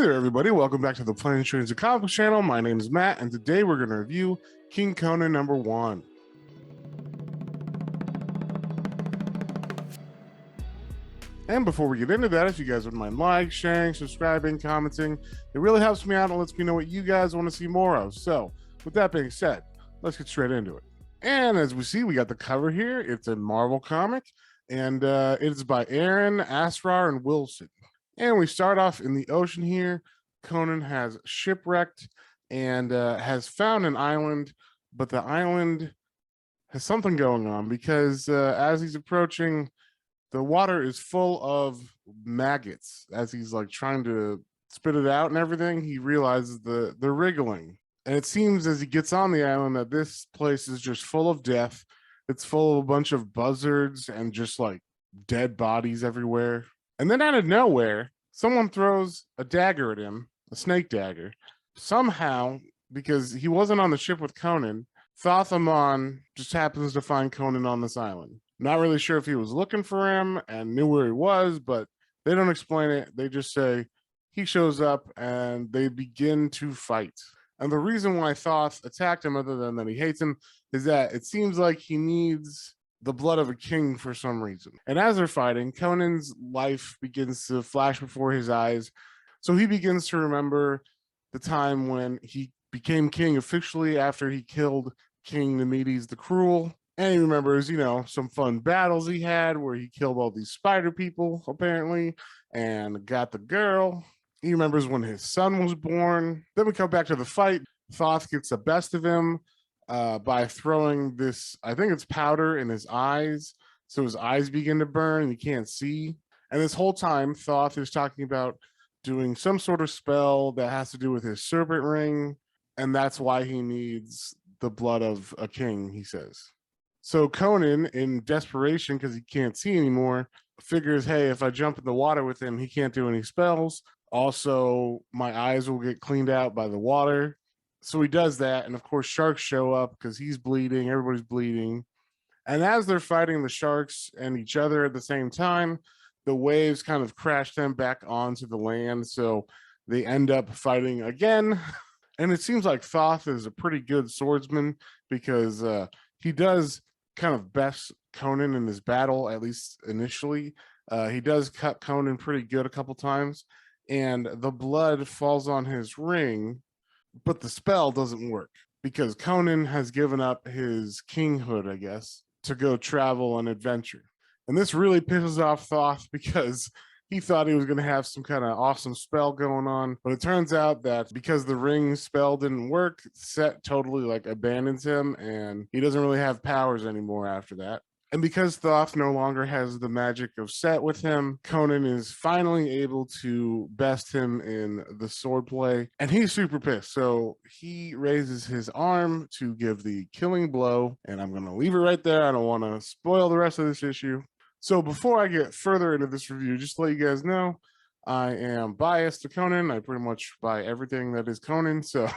there, everybody. Welcome back to the Planet Trains of Comics channel. My name is Matt, and today we're going to review King Conan #1. And before we get into that, if you guys wouldn't mind liking, sharing, subscribing, commenting, it really helps me out and lets me know what you guys want to see more of. So, with that being said, let's get straight into it. And as we see, we got the cover here. It's a Marvel comic, and it is by Aaron, Asrar, and Wilson. And we start off in the ocean here. Conan has shipwrecked and has found an island, but the island has something going on because as he's approaching, the water is full of maggots. As he's like trying to spit it out and everything, he realizes the wriggling. And it seems as he gets on the island that this place is just full of death. It's full of a bunch of buzzards and just like dead bodies everywhere. And then out of nowhere, someone throws a dagger at him, a snake dagger. Somehow, because he wasn't on the ship with Conan, Thoth-Amon just happens to find Conan on this island. Not really sure if he was looking for him and knew where he was, but they don't explain it. They just say he shows up and they begin to fight. And the reason why Thoth attacked him, other than that he hates him, is that it seems like he needs the blood of a king for some reason. And as they're fighting, Conan's life begins to flash before his eyes. So he begins to remember the time when he became king officially after he killed King Nemetes the Cruel. And he remembers, you know, some fun battles he had where he killed all these spider people, apparently, and got the girl. He remembers when his son was born. Then we come back to the fight. Thoth gets the best of him by throwing this, I think it's powder, in his eyes. So his eyes begin to burn and he can't see. And this whole time, Thoth is talking about doing some sort of spell that has to do with his serpent ring. And that's why he needs the blood of a king, he says. So Conan, in desperation, because he can't see anymore, figures, hey, if I jump in the water with him, he can't do any spells. Also, my eyes will get cleaned out by the water. So he does that, and of course sharks show up because he's bleeding, everybody's bleeding. And as they're fighting the sharks and each other at the same time, the waves kind of crash them back onto the land, so they end up fighting again. And it seems like Thoth is a pretty good swordsman because he does kind of best Conan in this battle, at least initially. He does cut Conan pretty good a couple times, and the blood falls on his ring, but the spell doesn't work because Conan has given up his kinghood, I guess, to go travel on adventure. And this really pisses off Thoth because he thought he was going to have some kind of awesome spell going on. But it turns out that because the ring spell didn't work, Set totally like abandons him and he doesn't really have powers anymore after that. And because Thoth no longer has the magic of Set with him, Conan is finally able to best him in the swordplay, and he's super pissed. So he raises his arm to give the killing blow, and I'm going to leave it right there. I don't want to spoil the rest of this issue. So before I get further into this review, just to let you guys know, I am biased to Conan. I pretty much buy everything that is Conan, so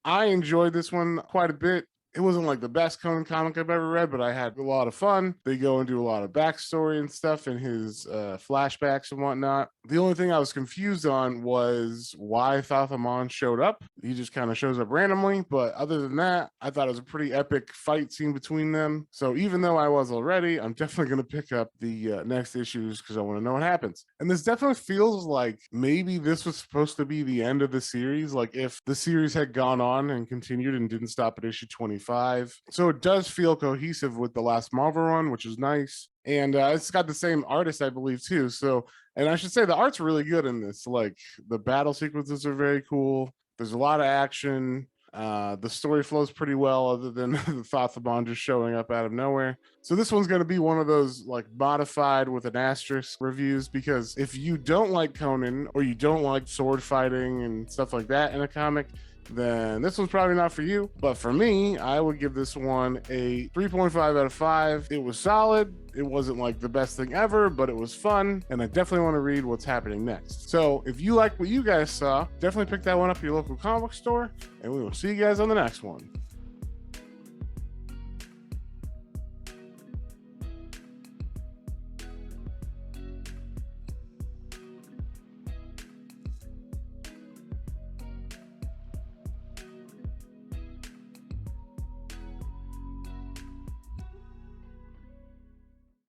I enjoyed this one quite a bit. It wasn't like the best Conan comic I've ever read, but I had a lot of fun. They go into a lot of backstory and stuff in his flashbacks and whatnot. The only thing I was confused on was why Thoth-Amon showed up. He just kind of shows up randomly, but other than that, I thought it was a pretty epic fight scene between them. So even though I was already, I'm definitely going to pick up the next issues because I want to know what happens. And this definitely feels like maybe this was supposed to be the end of the series. Like if the series had gone on and continued and didn't stop at issue 25. So it does feel cohesive with the last Marvel run, which is nice. And it's got the same artist, I believe, too. So, and I should say the art's really good in this. Like the battle sequences are very cool. There's a lot of action. The story flows pretty well, other than the Thoth-Amon just showing up out of nowhere. So this one's going to be one of those like modified with an asterisk reviews, because if you don't like Conan or you don't like sword fighting and stuff like that in a comic, then this one's probably not for you. But for me, I would give this one a 3.5 out of 5. It was solid. It wasn't like the best thing ever, but it was fun, and I definitely want to read what's happening next. So if you like what you guys saw, definitely pick that one up at your local comic store, and we will see you guys on the next one.